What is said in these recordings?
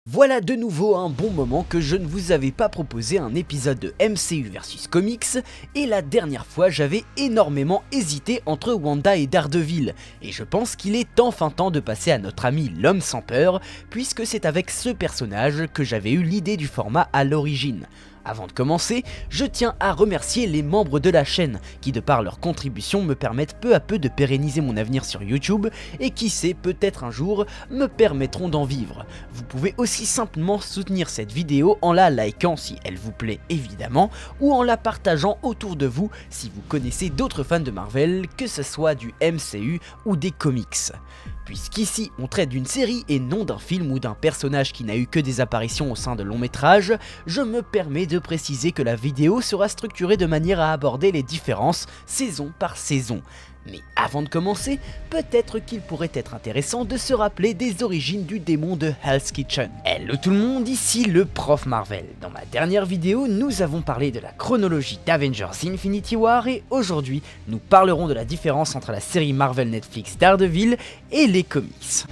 Voilà de nouveau un bon moment que je ne vous avais pas proposé un épisode de MCU vs Comics, et la dernière fois j'avais énormément hésité entre Wanda et Daredevil, et je pense qu'il est enfin temps de passer à notre ami l'homme sans peur, puisque c'est avec ce personnage que j'avais eu l'idée du format à l'origine. Avant de commencer, je tiens à remercier les membres de la chaîne qui de par leur contribution me permettent peu à peu de pérenniser mon avenir sur YouTube et qui sait peut-être un jour me permettront d'en vivre. Vous pouvez aussi simplement soutenir cette vidéo en la likant si elle vous plaît évidemment ou en la partageant autour de vous si vous connaissez d'autres fans de Marvel, que ce soit du MCU ou des comics. Puisqu'ici on traite d'une série et non d'un film ou d'un personnage qui n'a eu que des apparitions au sein de longs métrages, je me permets de préciser que la vidéo sera structurée de manière à aborder les différences saison par saison. Mais avant de commencer, peut-être qu'il pourrait être intéressant de se rappeler des origines du démon de Hell's Kitchen. Hello tout le monde, ici le Prof Marvel. Dans ma dernière vidéo, nous avons parlé de la chronologie d'Avengers Infinity War et aujourd'hui, nous parlerons de la différence entre la série Marvel Netflix Daredevil et les comics.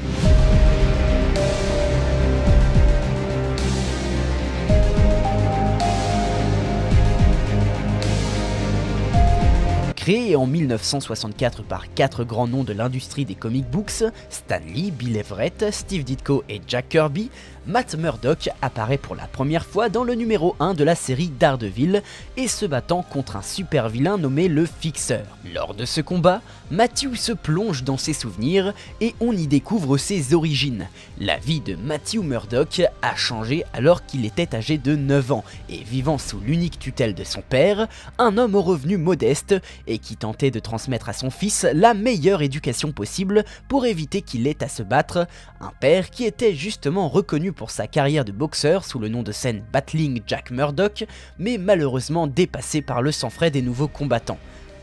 Créé en 1964 par 4 grands noms de l'industrie des comic books, Stan Lee, Bill Everett, Steve Ditko et Jack Kirby, Matt Murdock apparaît pour la première fois dans le numéro 1 de la série Daredevil et se battant contre un super vilain nommé le Fixeur. Lors de ce combat, Matthew se plonge dans ses souvenirs et on y découvre ses origines. La vie de Matthew Murdock a changé alors qu'il était âgé de 9 ans et vivant sous l'unique tutelle de son père, un homme aux revenus modestes et qui tentait de transmettre à son fils la meilleure éducation possible pour éviter qu'il ait à se battre, un père qui était justement reconnu pour sa carrière de boxeur sous le nom de scène Battling Jack Murdock, mais malheureusement dépassé par le sang-frais des nouveaux combattants.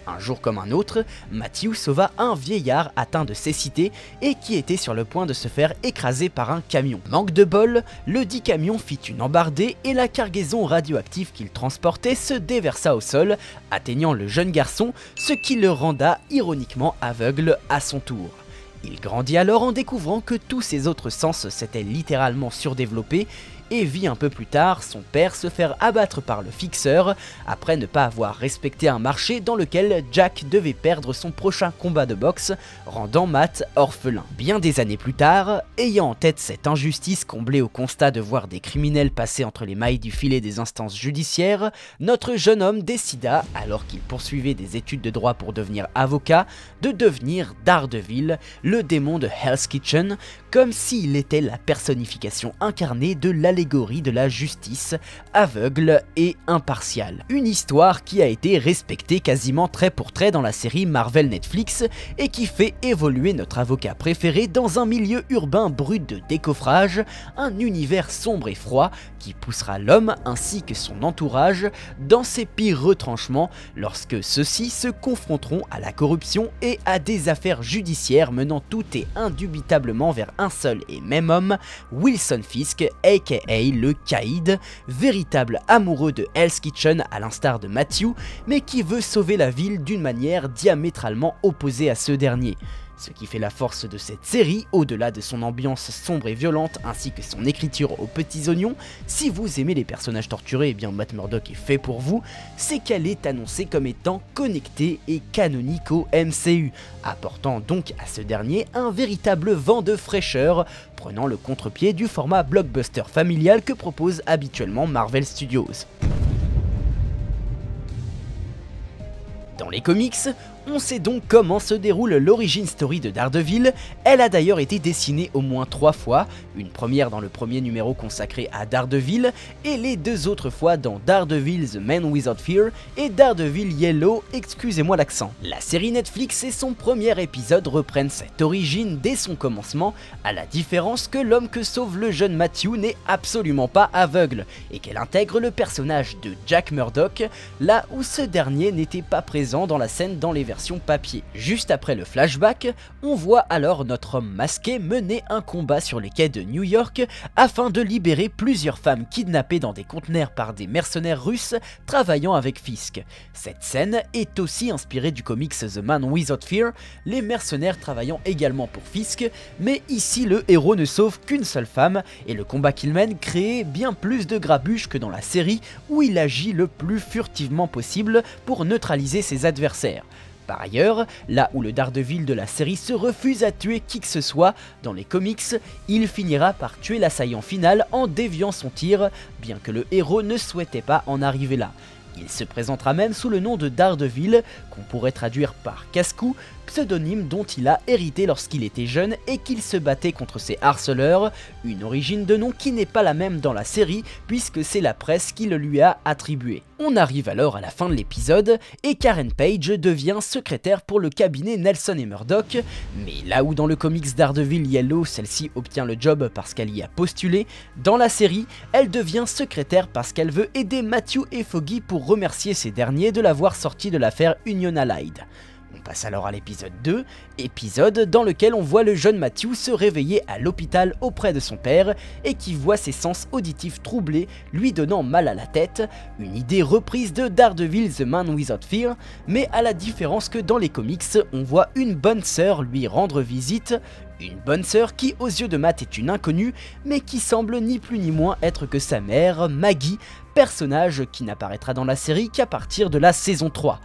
Un jour comme un autre, Matthew sauva un vieillard atteint de cécité et qui était sur le point de se faire écraser par un camion. Manque de bol, le dit camion fit une embardée et la cargaison radioactive qu'il transportait se déversa au sol, atteignant le jeune garçon, ce qui le renda ironiquement aveugle à son tour. Il grandit alors en découvrant que tous ses autres sens s'étaient littéralement surdéveloppés et vit un peu plus tard son père se faire abattre par le Fixeur après ne pas avoir respecté un marché dans lequel Jack devait perdre son prochain combat de boxe, rendant Matt orphelin. Bien des années plus tard, ayant en tête cette injustice comblée au constat de voir des criminels passer entre les mailles du filet des instances judiciaires, notre jeune homme décida, alors qu'il poursuivait des études de droit pour devenir avocat, de devenir Daredevil, le démon de Hell's Kitchen, comme s'il était la personnification incarnée de l'allégorie de la justice, aveugle et impartiale. Une histoire qui a été respectée quasiment trait pour trait dans la série Marvel Netflix et qui fait évoluer notre avocat préféré dans un milieu urbain brut de décoffrage, un univers sombre et froid qui poussera l'homme ainsi que son entourage dans ses pires retranchements lorsque ceux-ci se confronteront à la corruption et à des affaires judiciaires menant tout et indubitablement vers un seul et même homme, Wilson Fisk aka le Caïd, véritable amoureux de Hell's Kitchen à l'instar de Matthew, mais qui veut sauver la ville d'une manière diamétralement opposée à ce dernier. Ce qui fait la force de cette série, au-delà de son ambiance sombre et violente ainsi que son écriture aux petits oignons, si vous aimez les personnages torturés, eh bien Matt Murdock est fait pour vous, c'est qu'elle est annoncée comme étant connectée et canonique au MCU, apportant donc à ce dernier un véritable vent de fraîcheur, prenant le contre-pied du format blockbuster familial que propose habituellement Marvel Studios. Dans les comics, on sait donc comment se déroule l'origin story de Daredevil. Elle a d'ailleurs été dessinée au moins 3 fois, une première dans le premier numéro consacré à Daredevil et les 2 autres fois dans Daredevil The Man Without Fear et Daredevil Yellow, excusez-moi l'accent. La série Netflix et son premier épisode reprennent cette origine dès son commencement, à la différence que l'homme que sauve le jeune Matthew n'est absolument pas aveugle et qu'elle intègre le personnage de Jack Murdock, là où ce dernier n'était pas présent dans la scène dans les versions version papier. Juste après le flashback, on voit alors notre homme masqué mener un combat sur les quais de New York afin de libérer plusieurs femmes kidnappées dans des conteneurs par des mercenaires russes travaillant avec Fisk. Cette scène est aussi inspirée du comics The Man Without Fear, les mercenaires travaillant également pour Fisk, mais ici le héros ne sauve qu'une seule femme et le combat qu'il mène crée bien plus de grabuge que dans la série où il agit le plus furtivement possible pour neutraliser ses adversaires. Par ailleurs, là où le Daredevil de la série se refuse à tuer qui que ce soit, dans les comics, il finira par tuer l'assaillant final en déviant son tir, bien que le héros ne souhaitait pas en arriver là. Il se présentera même sous le nom de Daredevil, qu'on pourrait traduire par casse-cou, pseudonyme dont il a hérité lorsqu'il était jeune et qu'il se battait contre ses harceleurs, une origine de nom qui n'est pas la même dans la série puisque c'est la presse qui le lui a attribué. On arrive alors à la fin de l'épisode et Karen Page devient secrétaire pour le cabinet Nelson et Murdoch, mais là où dans le comics Daredevil Yellow celle-ci obtient le job parce qu'elle y a postulé, dans la série elle devient secrétaire parce qu'elle veut aider Matthew et Foggy pour remercier ces derniers de l'avoir sorti de l'affaire Union Allied. On passe alors à l'épisode 2, épisode dans lequel on voit le jeune Matthew se réveiller à l'hôpital auprès de son père et qui voit ses sens auditifs troublés, lui donnant mal à la tête, une idée reprise de Daredevil The Man Without Fear, mais à la différence que dans les comics, on voit une bonne sœur lui rendre visite, une bonne sœur qui aux yeux de Matt est une inconnue, mais qui semble ni plus ni moins être que sa mère, Maggie, personnage qui n'apparaîtra dans la série qu'à partir de la saison 3.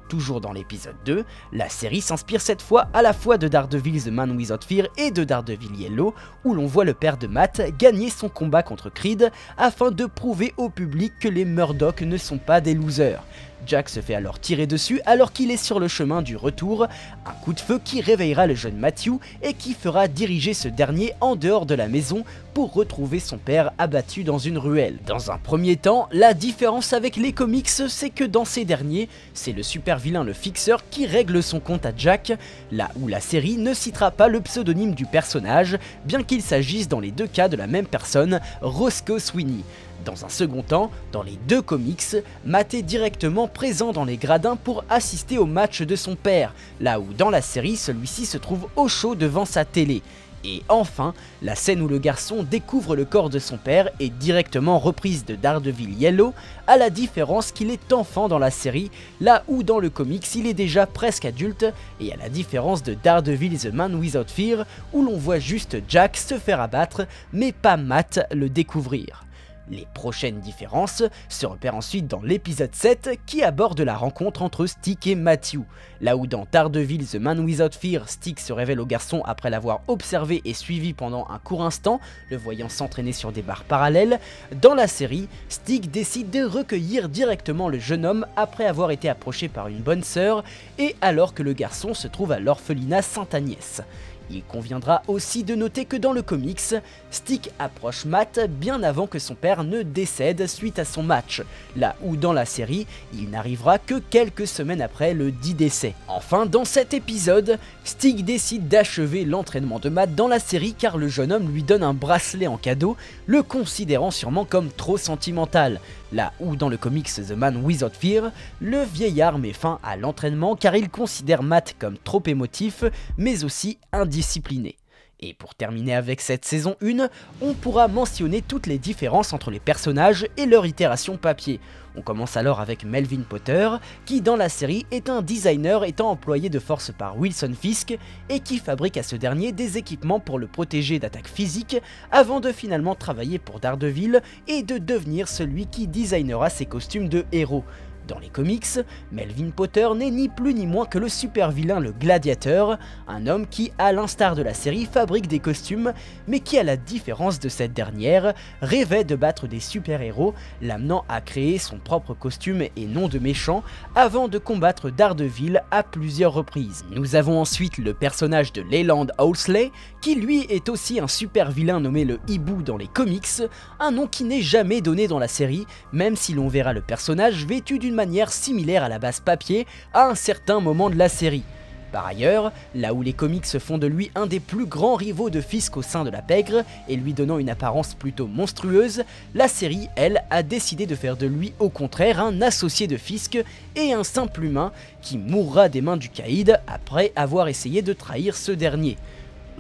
Toujours dans l'épisode 2, la série s'inspire cette fois à la fois de Daredevil The Man Without Fear et de Daredevil Yellow, où l'on voit le père de Matt gagner son combat contre Creed afin de prouver au public que les Murdoch ne sont pas des losers. Jack se fait alors tirer dessus alors qu'il est sur le chemin du retour, un coup de feu qui réveillera le jeune Matthew et qui fera diriger ce dernier en dehors de la maison pour retrouver son père abattu dans une ruelle. Dans un premier temps, la différence avec les comics, c'est que dans ces derniers, c'est le super vilain le Fixeur qui règle son compte à Jack, là où la série ne citera pas le pseudonyme du personnage, bien qu'il s'agisse dans les deux cas de la même personne, Roscoe Sweeney. Dans un second temps, dans les deux comics, Matt est directement présent dans les gradins pour assister au match de son père, là où dans la série celui-ci se trouve au chaud devant sa télé. Et enfin, la scène où le garçon découvre le corps de son père est directement reprise de Daredevil Yellow, à la différence qu'il est enfant dans la série, là où dans le comics il est déjà presque adulte, et à la différence de Daredevil The Man Without Fear, où l'on voit juste Jack se faire abattre, mais pas Matt le découvrir. Les prochaines différences se repèrent ensuite dans l'épisode 7 qui aborde la rencontre entre Stick et Matthew. Là où dans Daredevil The Man Without Fear, Stick se révèle au garçon après l'avoir observé et suivi pendant un court instant, le voyant s'entraîner sur des barres parallèles, dans la série, Stick décide de recueillir directement le jeune homme après avoir été approché par une bonne sœur et alors que le garçon se trouve à l'orphelinat Sainte-Agnès. Il conviendra aussi de noter que dans le comics, Stick approche Matt bien avant que son père ne décède suite à son match, là où dans la série, il n'arrivera que quelques semaines après le dit décès. Enfin, dans cet épisode, Stick décide d'achever l'entraînement de Matt dans la série car le jeune homme lui donne un bracelet en cadeau, le considérant sûrement comme trop sentimental. Là où dans le comics The Man Without Fear, le vieillard met fin à l'entraînement car il considère Matt comme trop émotif, mais aussi indiscipliné. Et pour terminer avec cette saison 1, on pourra mentionner toutes les différences entre les personnages et leur itération papier. On commence alors avec Melvin Potter, qui dans la série est un designer étant employé de force par Wilson Fisk et qui fabrique à ce dernier des équipements pour le protéger d'attaques physiques avant de finalement travailler pour Daredevil et de devenir celui qui designera ses costumes de héros. Dans les comics, Melvin Potter n'est ni plus ni moins que le super vilain le Gladiateur, un homme qui, à l'instar de la série, fabrique des costumes, mais qui, à la différence de cette dernière, rêvait de battre des super-héros, l'amenant à créer son propre costume et nom de méchant, avant de combattre Daredevil à plusieurs reprises. Nous avons ensuite le personnage de Leland Owlsley, qui lui est aussi un super vilain nommé le Hibou dans les comics, un nom qui n'est jamais donné dans la série, même si l'on verra le personnage vêtu d'une manière similaire à la base papier à un certain moment de la série. Par ailleurs, là où les comics font de lui un des plus grands rivaux de Fisk au sein de la pègre, et lui donnant une apparence plutôt monstrueuse, la série, elle, a décidé de faire de lui au contraire un associé de Fisk et un simple humain qui mourra des mains du Caïd après avoir essayé de trahir ce dernier.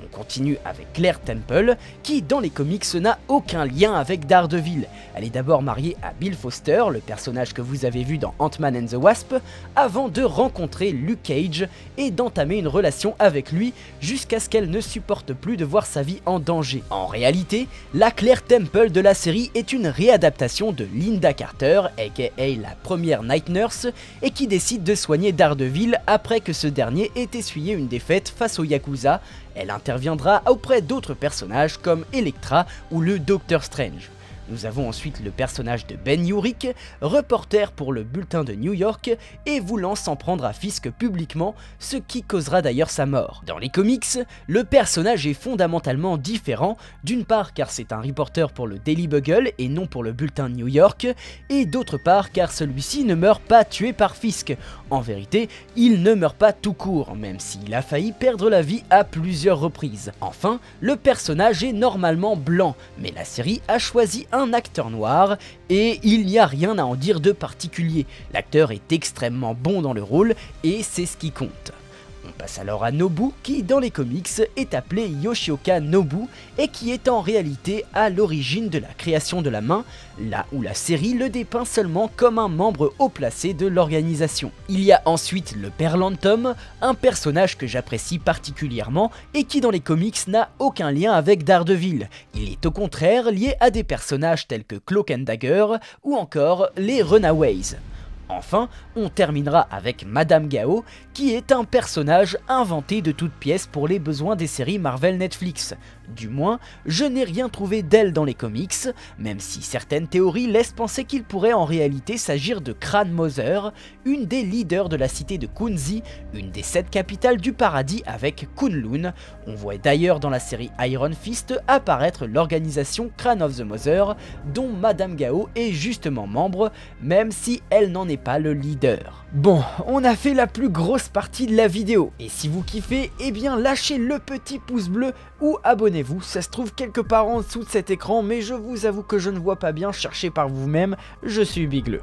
On continue avec Claire Temple, qui dans les comics n'a aucun lien avec Daredevil. Elle est d'abord mariée à Bill Foster, le personnage que vous avez vu dans Ant-Man and the Wasp, avant de rencontrer Luke Cage et d'entamer une relation avec lui jusqu'à ce qu'elle ne supporte plus de voir sa vie en danger. En réalité, la Claire Temple de la série est une réadaptation de Linda Carter, aka la première Night Nurse, et qui décide de soigner Daredevil après que ce dernier ait essuyé une défaite face aux Yakuza. Elle interviendra auprès d'autres personnages comme Elektra ou le Docteur Strange. Nous avons ensuite le personnage de Ben Urich, reporter pour le Bulletin de New York et voulant s'en prendre à Fisk publiquement, ce qui causera d'ailleurs sa mort. Dans les comics, le personnage est fondamentalement différent, d'une part car c'est un reporter pour le Daily Bugle et non pour le Bulletin de New York, et d'autre part car celui-ci ne meurt pas tué par Fisk. En vérité, il ne meurt pas tout court, même s'il a failli perdre la vie à plusieurs reprises. Enfin, le personnage est normalement blanc, mais la série a choisi un acteur noir, et il n'y a rien à en dire de particulier. L'acteur est extrêmement bon dans le rôle, et c'est ce qui compte. On passe alors à Nobu, qui dans les comics est appelé Yoshioka Nobu, et qui est en réalité à l'origine de la création de la main, là où la série le dépeint seulement comme un membre haut placé de l'organisation. Il y a ensuite le Père Lantom, un personnage que j'apprécie particulièrement, et qui dans les comics n'a aucun lien avec Daredevil. Il est au contraire lié à des personnages tels que Cloak and Dagger, ou encore les Runaways. Enfin, on terminera avec Madame Gao, qui est un personnage inventé de toutes pièces pour les besoins des séries Marvel Netflix. Du moins, je n'ai rien trouvé d'elle dans les comics, même si certaines théories laissent penser qu'il pourrait en réalité s'agir de Crane Mother, une des leaders de la cité de Kunzi, une des 7 capitales du paradis avec Kunlun. On voit d'ailleurs dans la série Iron Fist apparaître l'organisation Crane of the Mother, dont Madame Gao est justement membre, même si elle n'en est pas le leader. Bon, on a fait la plus grosse partie de la vidéo, et si vous kiffez, eh bien lâchez le petit pouce bleu ou abonnez-vous, ça se trouve quelque part en dessous de cet écran, mais je vous avoue que je ne vois pas bien, cherchez par vous-même, je suis Bigleux.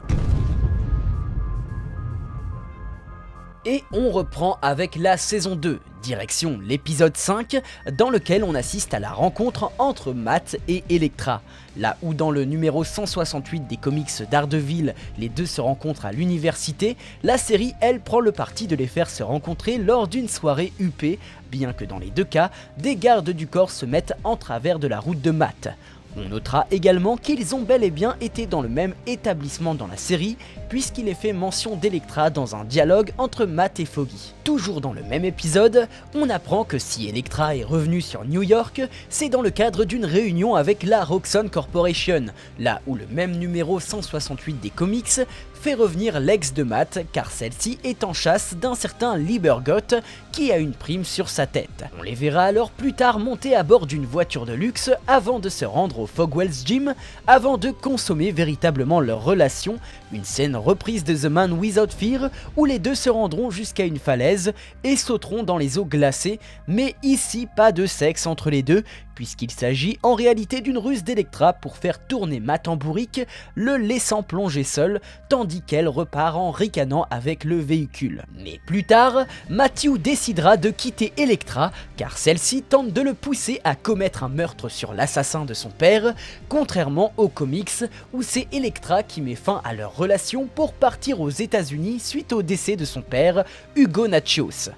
Et on reprend avec la saison 2, direction l'épisode 5, dans lequel on assiste à la rencontre entre Matt et Elektra. Là où dans le numéro 168 des comics Daredevil, les deux se rencontrent à l'université, la série, elle, prend le parti de les faire se rencontrer lors d'une soirée huppée, bien que dans les deux cas, des gardes du corps se mettent en travers de la route de Matt. On notera également qu'ils ont bel et bien été dans le même établissement dans la série, puisqu'il est fait mention d'Elektra dans un dialogue entre Matt et Foggy. Toujours dans le même épisode, on apprend que si Elektra est revenue sur New York, c'est dans le cadre d'une réunion avec la Roxxon Corporation, là où le même numéro 168 des comics fait revenir l'ex de Matt, car celle-ci est en chasse d'un certain Libergot qui a une prime sur sa tête. On les verra alors plus tard monter à bord d'une voiture de luxe avant de se rendre au Fogwell's Gym, avant de consommer véritablement leur relation, une scène reprise de The Man Without Fear où les deux se rendront jusqu'à une falaise et sauteront dans les eaux glacées, mais ici pas de sexe entre les deux, puisqu'il s'agit en réalité d'une ruse d'Elektra pour faire tourner Matt en bourrique, le laissant plonger seul, tandis qu'elle repart en ricanant avec le véhicule. Mais plus tard, Matthew décidera de quitter Elektra, car celle-ci tente de le pousser à commettre un meurtre sur l'assassin de son père, contrairement aux comics où c'est Elektra qui met fin à leur relation pour partir aux États-Unis suite au décès de son père, Hugo Natchios.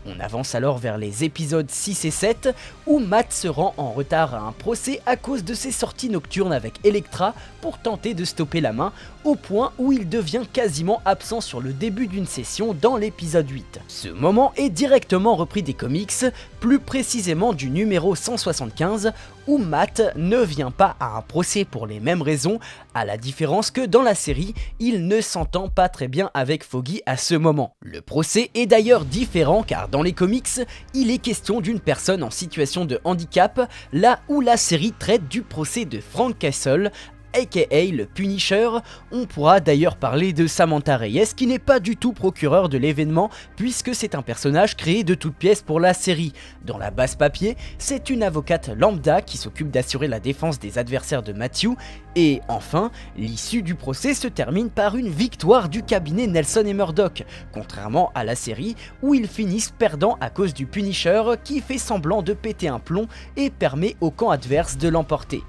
On avance alors vers les épisodes 6 et 7 où Matt se rend en retard à un procès à cause de ses sorties nocturnes avec Elektra pour tenter de stopper la main, au point où il devient quasiment absent sur le début d'une session dans l'épisode 8. Ce moment est directement repris des comics, plus précisément du numéro 175 où Matt ne vient pas à un procès pour les mêmes raisons, à la différence que dans la série, il ne s'entend pas très bien avec Foggy à ce moment. Le procès est d'ailleurs différent car dans les comics, il est question d'une personne en situation de handicap, là où la série traite du procès de Frank Castle, aka le Punisher. On pourra d'ailleurs parler de Samantha Reyes qui n'est pas du tout procureur de l'événement puisque c'est un personnage créé de toutes pièces pour la série. Dans la base papier, c'est une avocate lambda qui s'occupe d'assurer la défense des adversaires de Matthew. Et enfin, l'issue du procès se termine par une victoire du cabinet Nelson et Murdoch, contrairement à la série où ils finissent perdant à cause du Punisher qui fait semblant de péter un plomb et permet au camp adverse de l'emporter.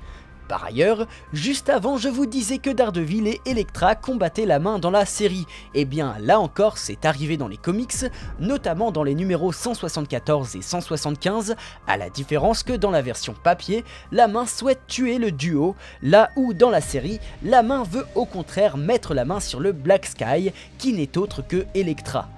Par ailleurs, juste avant je vous disais que Daredevil et Elektra combattaient la main dans la série, et bien là encore c'est arrivé dans les comics, notamment dans les numéros 174 et 175, à la différence que dans la version papier, la main souhaite tuer le duo, là où dans la série, la main veut au contraire mettre la main sur le Black Sky, qui n'est autre que Elektra.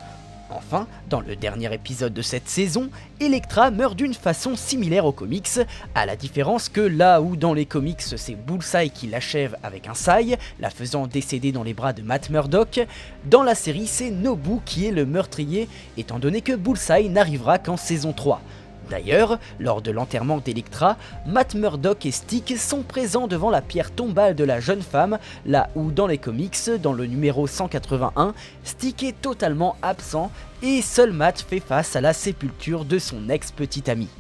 Enfin, dans le dernier épisode de cette saison, Elektra meurt d'une façon similaire aux comics, à la différence que là où dans les comics c'est Bullseye qui l'achève avec un sai, la faisant décéder dans les bras de Matt Murdock, dans la série c'est Nobu qui est le meurtrier, étant donné que Bullseye n'arrivera qu'en saison 3. D'ailleurs, lors de l'enterrement d'Elektra, Matt Murdock et Stick sont présents devant la pierre tombale de la jeune femme, là où dans les comics, dans le numéro 181, Stick est totalement absent et seul Matt fait face à la sépulture de son ex-petite amie.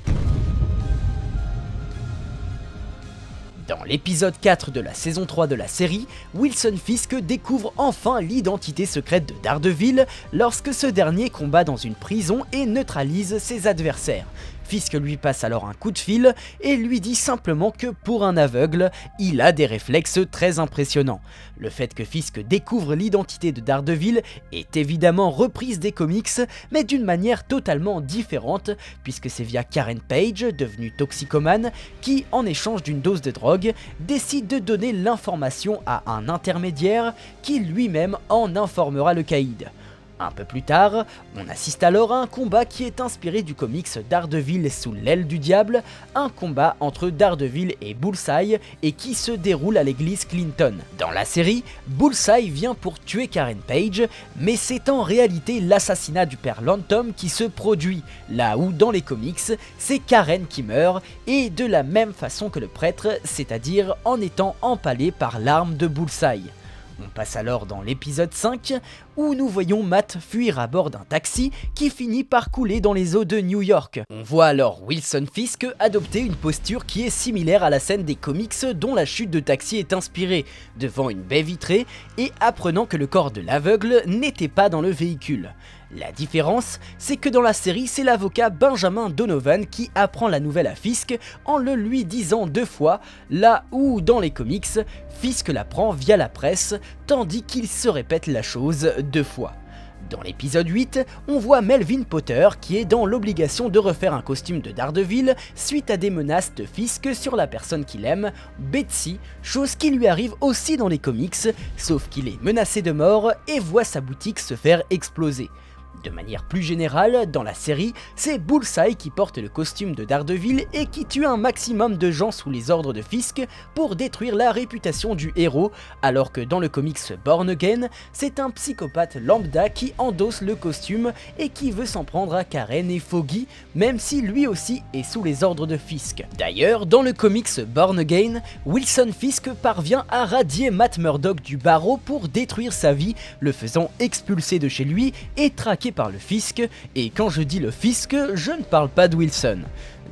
Dans l'épisode 4 de la saison 3 de la série, Wilson Fisk découvre enfin l'identité secrète de Daredevil lorsque ce dernier combat dans une prison et neutralise ses adversaires. Fisk lui passe alors un coup de fil et lui dit simplement que pour un aveugle, il a des réflexes très impressionnants. Le fait que Fisk découvre l'identité de Daredevil est évidemment reprise des comics, mais d'une manière totalement différente, puisque c'est via Karen Page, devenue toxicomane, qui, en échange d'une dose de drogue, décide de donner l'information à un intermédiaire qui lui-même en informera le caïd. Un peu plus tard, on assiste alors à un combat qui est inspiré du comics Daredevil sous l'aile du diable, un combat entre Daredevil et Bullseye et qui se déroule à l'église Clinton. Dans la série, Bullseye vient pour tuer Karen Page, mais c'est en réalité l'assassinat du père Lantom qui se produit, là où dans les comics, c'est Karen qui meurt, et de la même façon que le prêtre, c'est-à-dire en étant empalé par l'arme de Bullseye. On passe alors dans l'épisode 5, où nous voyons Matt fuir à bord d'un taxi qui finit par couler dans les eaux de New York. On voit alors Wilson Fisk adopter une posture qui est similaire à la scène des comics dont la chute de taxi est inspirée, devant une baie vitrée et apprenant que le corps de l'aveugle n'était pas dans le véhicule. La différence, c'est que dans la série, c'est l'avocat Benjamin Donovan qui apprend la nouvelle à Fisk en le lui disant 2 fois, là où dans les comics, Fisk l'apprend via la presse, tandis qu'il se répète la chose 2 fois. Dans l'épisode 8, on voit Melvin Potter qui est dans l'obligation de refaire un costume de Daredevil suite à des menaces de Fisk sur la personne qu'il aime, Betsy, chose qui lui arrive aussi dans les comics, sauf qu'il est menacé de mort et voit sa boutique se faire exploser. De manière plus générale, dans la série, c'est Bullseye qui porte le costume de Daredevil et qui tue un maximum de gens sous les ordres de Fisk pour détruire la réputation du héros, alors que dans le comics Born Again, c'est un psychopathe lambda qui endosse le costume et qui veut s'en prendre à Karen et Foggy, même si lui aussi est sous les ordres de Fisk. D'ailleurs, dans le comics Born Again, Wilson Fisk parvient à radier Matt Murdock du barreau pour détruire sa vie, le faisant expulser de chez lui et traquer par le fisc, et quand je dis le fisc, je ne parle pas de Wilson.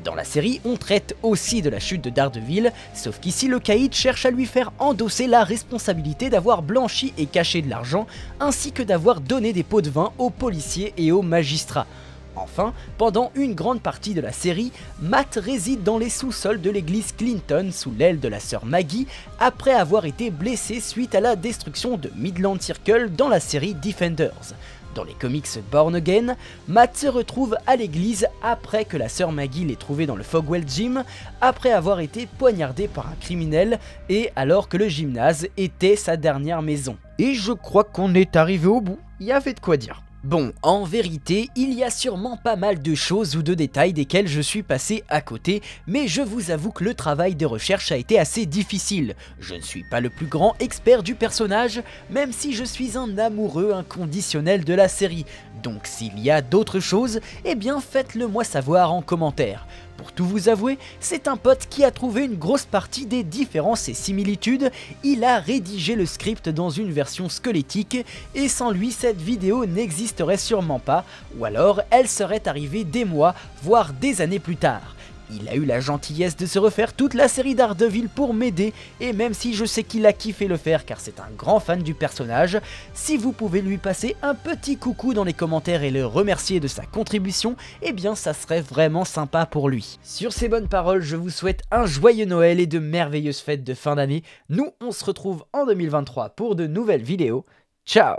Dans la série, on traite aussi de la chute de Daredevil, sauf qu'ici le caïd cherche à lui faire endosser la responsabilité d'avoir blanchi et caché de l'argent, ainsi que d'avoir donné des pots de vin aux policiers et aux magistrats. Enfin, pendant une grande partie de la série, Matt réside dans les sous-sols de l'église Clinton sous l'aile de la sœur Maggie, après avoir été blessé suite à la destruction de Midland Circle dans la série Defenders. Dans les comics Born Again, Matt se retrouve à l'église après que la sœur Maggie l'ait trouvé dans le Fogwell Gym, après avoir été poignardé par un criminel et alors que le gymnase était sa dernière maison. Et je crois qu'on est arrivé au bout, il y avait de quoi dire. Bon, en vérité, il y a sûrement pas mal de choses ou de détails desquels je suis passé à côté, mais je vous avoue que le travail de recherche a été assez difficile. Je ne suis pas le plus grand expert du personnage, même si je suis un amoureux inconditionnel de la série. Donc s'il y a d'autres choses, eh bien faites-le moi savoir en commentaire. Pour tout vous avouer, c'est un pote qui a trouvé une grosse partie des différences et similitudes, il a rédigé le script dans une version squelettique et sans lui cette vidéo n'existerait sûrement pas, ou alors elle serait arrivée des mois, voire des années plus tard. Il a eu la gentillesse de se refaire toute la série Daredevil pour m'aider, et même si je sais qu'il a kiffé le faire car c'est un grand fan du personnage, si vous pouvez lui passer un petit coucou dans les commentaires et le remercier de sa contribution, eh bien ça serait vraiment sympa pour lui. Sur ces bonnes paroles, je vous souhaite un joyeux Noël et de merveilleuses fêtes de fin d'année. Nous, on se retrouve en 2023 pour de nouvelles vidéos. Ciao!